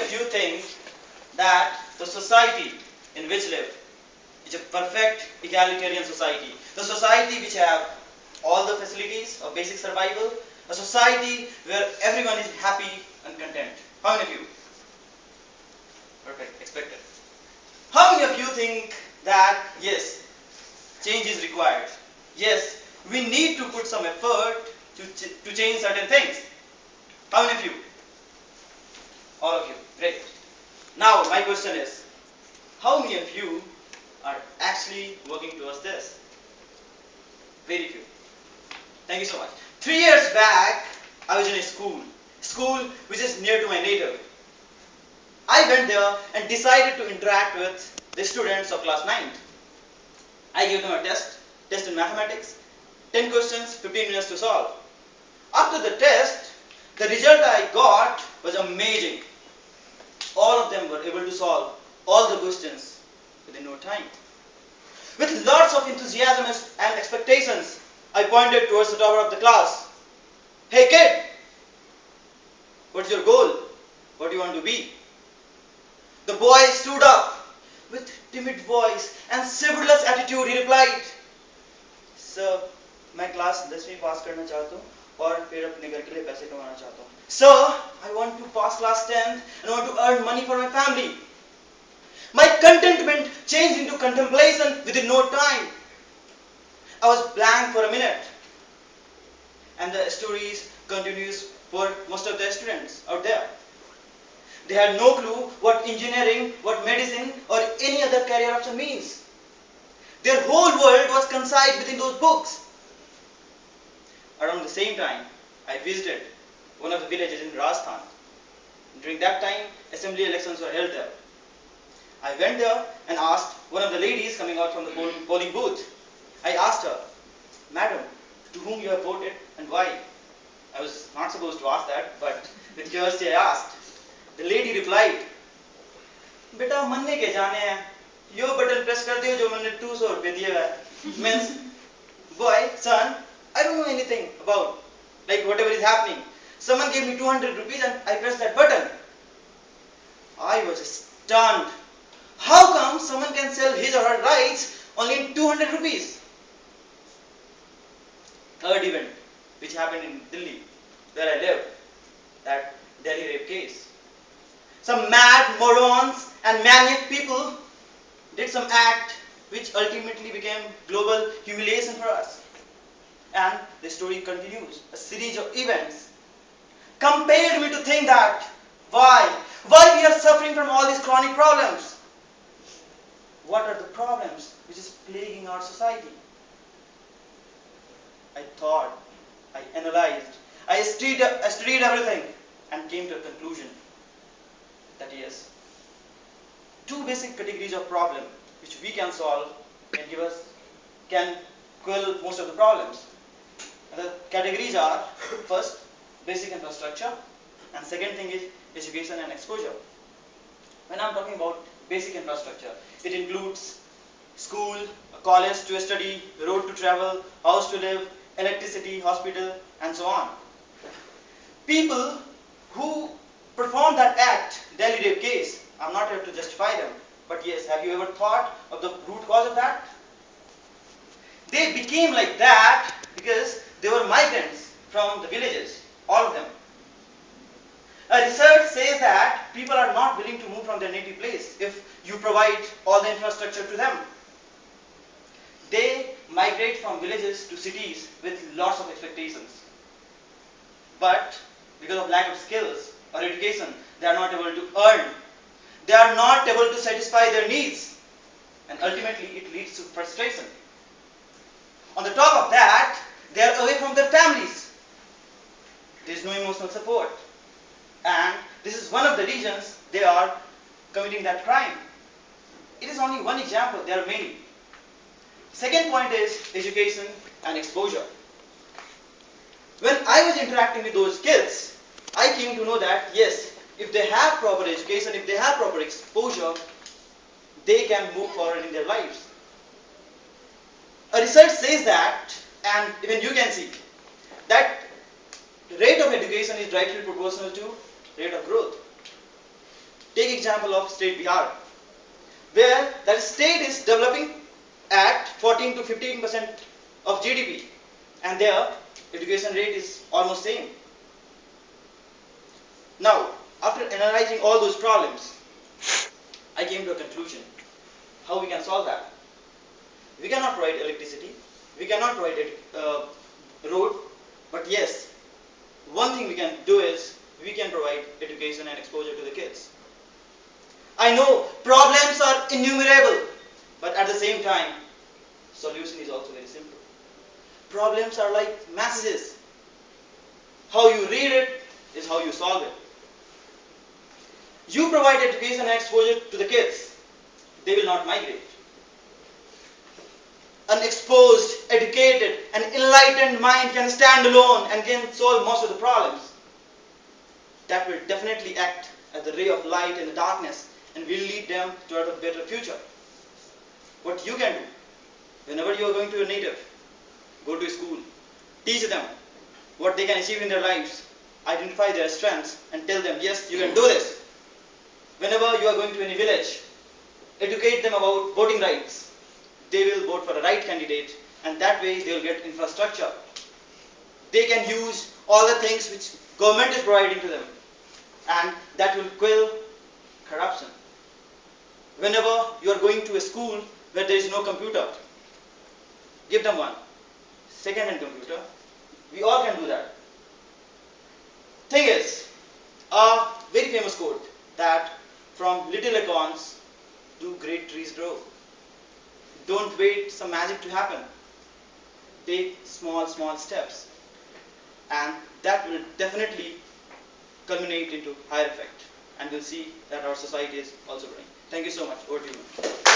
of you think that the society in which live is a perfect egalitarian society? The society which have all the facilities of basic survival, a society where everyone is happy and content. How many of you? Perfect, expected. How many of you think that yes, change is required? Yes, we need to put some effort to change certain things. How many of you? All of you. Great. Now my question is, how many of you are actually working towards this? Very few. Thank you so much. 3 years back, I was in a school which is near to my native. I went there and decided to interact with the students of class 9th. I gave them a test in mathematics, 10 questions, 15 minutes to solve. After the test, the result I got was amazing. All of them were able to solve all the questions within no time. With lots of enthusiasm and expectations, I pointed towards the tower of the class. Hey kid, what's your goal? What do you want to be? The boy stood up. With timid voice and civilous attitude, he replied, Sir, मैं class 10वीं पास करना चाहता हूँ और फिर अपने घर के लिए पैसे कमाना चाहता हूँ. Sir, I want to pass class 10th and want to earn money for my family. My contentment changed into contemplation within no time. I was blank for a minute. And the stories continues for most of the students out there. They had no clue what engineering, what medicine, or any other career option means. Their whole world was concised within those books. Around the same time, I visited one of the villages in Rajasthan. During that time, assembly elections were held there. I went there and asked one of the ladies coming out from the polling booth. I asked her, Madam, to whom you have voted and why? I was not supposed to ask that, but with curiosity I asked. The lady replied, बेटा मन्ने के जाने हैं, यो button press कर दियो जो मैंने 200 रुपए दिए हुए. Means, boy, son, I don't know anything about like whatever is happening. Someone gave me 200 rupees and I pressed that button. I was stunned. How come someone can sell his or her rights only in 200 rupees? Third event, which happened in Delhi, where I live, that Delhi rape case. Some mad morons and maniac people did some act which ultimately became global humiliation for us. And the story continues. A series of events compelled me to think that why we are suffering from all these chronic problems? What are the problems which is plaguing our society? I thought, I analyzed, I studied everything and came to a conclusion that yes, two basic categories of problem which we can solve can quell most of the problems. And the categories are first, basic infrastructure, and second thing is education and exposure. When I'm talking about basic infrastructure, it includes school, a college to study, road to travel, house to live, electricity, hospital, and so on. People who performed that act, Delhi rape case, I'm not here to justify them, but yes, have you ever thought of the root cause of that? They became like that because they were migrants from the villages, all of them. A research says that people are not willing to move from their native place if you provide all the infrastructure to them. They migrate from villages to cities with lots of expectations. But because of lack of skills or education, they are not able to earn. They are not able to satisfy their needs. And ultimately, it leads to frustration. On the top of that, they are away from their families. There is no emotional support. And this is one of the reasons they are committing that crime. It is only one example, there are many. Second point is education and exposure. When I was interacting with those kids, I came to know that yes, if they have proper education, if they have proper exposure, they can move forward in their lives. A research says that, and even you can see, that rate of education is directly proportional to rate of growth. Take example of state Bihar, where that state is developing at 14 to 15% of GDP, and their education rate is almost same. Now, after analyzing all those problems, I came to a conclusion. How we can solve that? We cannot provide electricity, we cannot provide road, but yes, one thing we can do is we can provide education and exposure to the kids. I know problems are innumerable, but at the same time, solution is also very simple. Problems are like messages. How you read it is how you solve it. You provide education and exposure to the kids, they will not migrate. An exposed, educated, and enlightened mind can stand alone and can solve most of the problems. That will definitely act as a ray of light in the darkness and will lead them toward a better future. What you can do, whenever you are going to a native, go to school, teach them what they can achieve in their lives, identify their strengths, and tell them, yes, you can do this. Whenever you are going to any village, educate them about voting rights. They will vote for the right candidate, and that way they will get infrastructure. They can use all the things which government is providing to them, and that will quell corruption. Whenever you are going to a school where there is no computer, give them one. Second-hand computer. We all can do that. Thing is, a very famous quote that from little acorns do great trees grow. Don't wait some magic to happen. Take small, small steps, and that will definitely culminate into higher effect, and we'll see that our society is also growing. Thank you so much. Over to you.